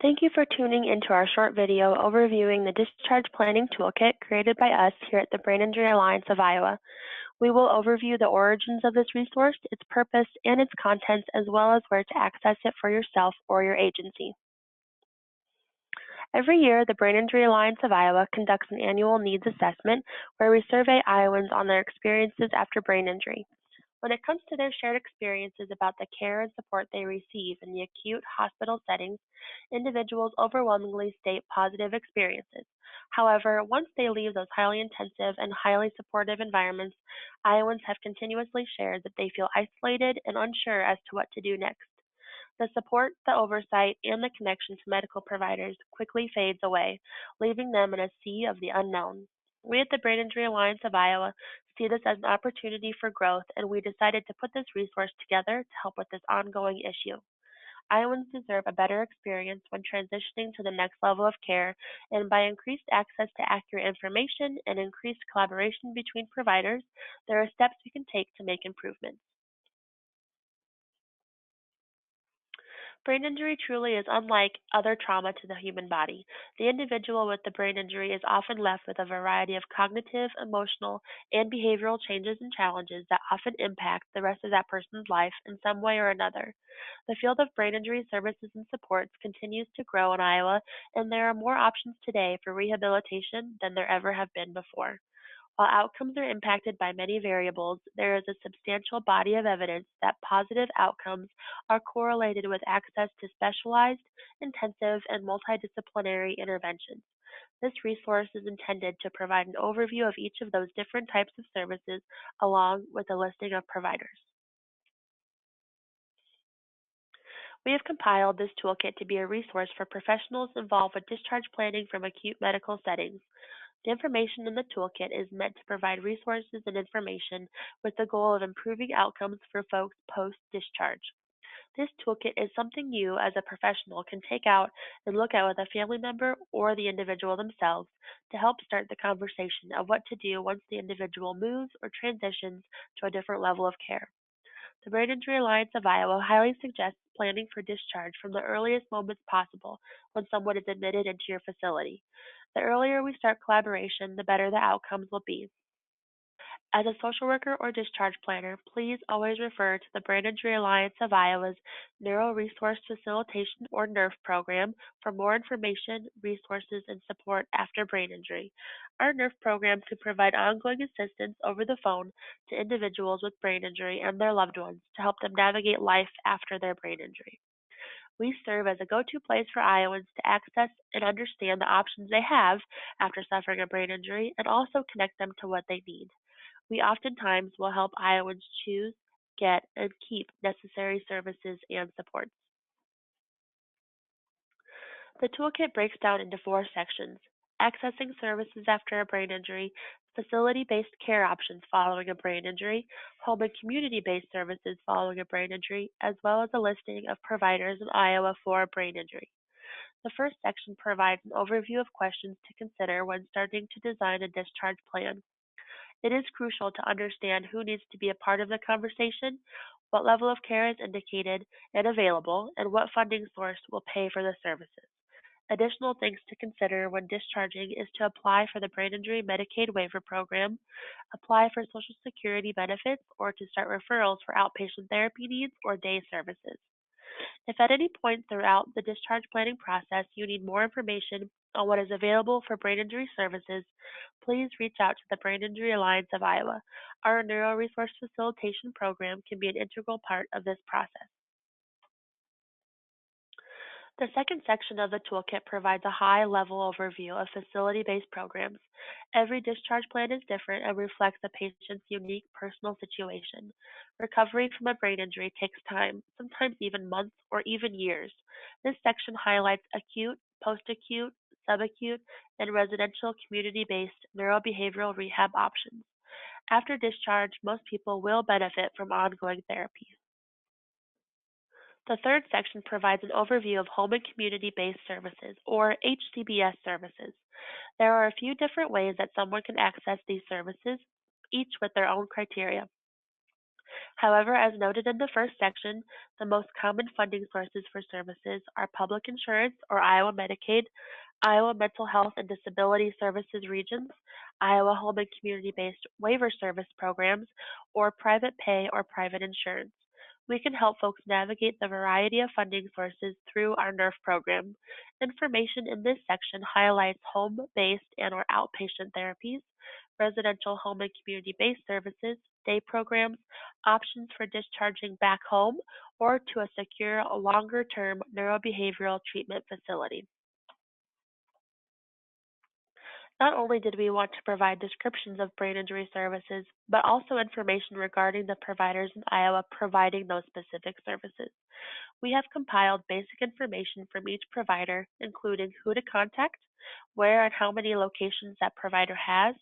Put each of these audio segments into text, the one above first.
Thank you for tuning into our short video overviewing the Discharge Planning Toolkit created by us here at the Brain Injury Alliance of Iowa. We will overview the origins of this resource, its purpose, and its contents, as well as where to access it for yourself or your agency. Every year, the Brain Injury Alliance of Iowa conducts an annual needs assessment where we survey Iowans on their experiences after brain injury. When it comes to their shared experiences about the care and support they receive in the acute hospital settings, individuals overwhelmingly state positive experiences. However, once they leave those highly intensive and highly supportive environments, Iowans have continuously shared that they feel isolated and unsure as to what to do next. The support, the oversight, and the connection to medical providers quickly fades away, leaving them in a sea of the unknown. We at the Brain Injury Alliance of Iowa see this as an opportunity for growth, and we decided to put this resource together to help with this ongoing issue. Iowans deserve a better experience when transitioning to the next level of care, and by increased access to accurate information and increased collaboration between providers, there are steps we can take to make improvements. Brain injury truly is unlike other trauma to the human body. The individual with the brain injury is often left with a variety of cognitive, emotional, and behavioral changes and challenges that often impact the rest of that person's life in some way or another. The field of brain injury services and supports continues to grow in Iowa, and there are more options today for rehabilitation than there ever have been before. While outcomes are impacted by many variables, there is a substantial body of evidence that positive outcomes are correlated with access to specialized, intensive, and multidisciplinary interventions. This resource is intended to provide an overview of each of those different types of services along with a listing of providers. We have compiled this toolkit to be a resource for professionals involved with discharge planning from acute medical settings. The information in the toolkit is meant to provide resources and information with the goal of improving outcomes for folks post-discharge. This toolkit is something you, as a professional, can take out and look at with a family member or the individual themselves to help start the conversation of what to do once the individual moves or transitions to a different level of care. The Brain Injury Alliance of Iowa highly suggests planning for discharge from the earliest moments possible when someone is admitted into your facility. The earlier we start collaboration, the better the outcomes will be. As a social worker or discharge planner, please always refer to the Brain Injury Alliance of Iowa's Neuro Resource Facilitation or NERF program for more information, resources, and support after brain injury. Our NERF program can provide ongoing assistance over the phone to individuals with brain injury and their loved ones to help them navigate life after their brain injury. We serve as a go-to place for Iowans to access and understand the options they have after suffering a brain injury and also connect them to what they need. We oftentimes will help Iowans choose, get, and keep necessary services and supports. The toolkit breaks down into 4 sections: accessing services after a brain injury, facility-based care options following a brain injury, home and community-based services following a brain injury, as well as a listing of providers in Iowa for a brain injury. The first section provides an overview of questions to consider when starting to design a discharge plan. It is crucial to understand who needs to be a part of the conversation, what level of care is indicated and available, and what funding source will pay for the services. Additional things to consider when discharging is to apply for the Brain Injury Medicaid Waiver Program, apply for Social Security benefits, or to start referrals for outpatient therapy needs or day services. If at any point throughout the discharge planning process you need more information on what is available for brain injury services, please reach out to the Brain Injury Alliance of Iowa. Our Neuro Resource Facilitation program can be an integral part of this process. The second section of the toolkit provides a high-level overview of facility-based programs. Every discharge plan is different and reflects the patient's unique personal situation. Recovery from a brain injury takes time, sometimes even months or even years. This section highlights acute, post-acute, subacute, and residential community-based neurobehavioral rehab options. After discharge, most people will benefit from ongoing therapy. The third section provides an overview of home and community-based services, or HCBS services. There are a few different ways that someone can access these services, each with their own criteria. However, as noted in the first section, the most common funding sources for services are public insurance or Iowa Medicaid, Iowa Mental Health and Disability Services Regions, Iowa Home and Community-Based Waiver Service Programs, or private pay or private insurance. We can help folks navigate the variety of funding sources through our NERF program. Information in this section highlights home-based and/or outpatient therapies, residential home and community-based services, day programs, options for discharging back home, or to a secure longer-term neurobehavioral treatment facility. Not only did we want to provide descriptions of brain injury services, but also information regarding the providers in Iowa providing those specific services. We have compiled basic information from each provider, including who to contact, where and how many locations that provider has,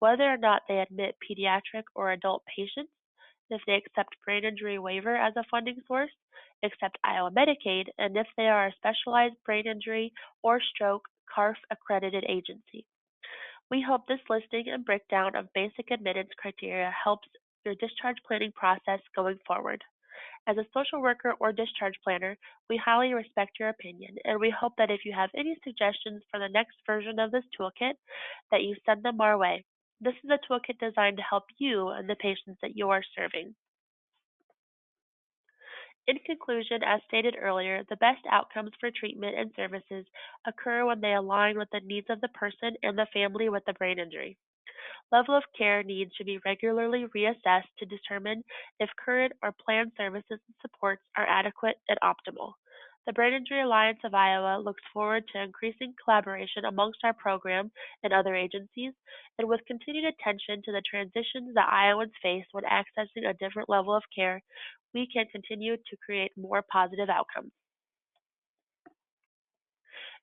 whether or not they admit pediatric or adult patients, if they accept brain injury waiver as a funding source, accept Iowa Medicaid, and if they are a specialized brain injury or stroke CARF accredited agency. We hope this listing and breakdown of basic admittance criteria helps your discharge planning process going forward. As a social worker or discharge planner, we highly respect your opinion, and we hope that if you have any suggestions for the next version of this toolkit, that you send them our way. This is a toolkit designed to help you and the patients that you are serving. In conclusion, as stated earlier, the best outcomes for treatment and services occur when they align with the needs of the person and the family with the brain injury. Level of care needs should be regularly reassessed to determine if current or planned services and supports are adequate and optimal. The Brain Injury Alliance of Iowa looks forward to increasing collaboration amongst our program and other agencies, and with continued attention to the transitions that Iowans face when accessing a different level of care, we can continue to create more positive outcomes.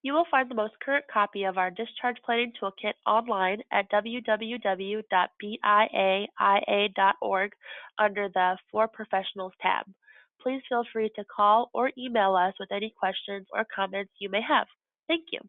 You will find the most current copy of our Discharge Planning Toolkit online at www.biaia.org under the For Professionals tab. Please feel free to call or email us with any questions or comments you may have. Thank you.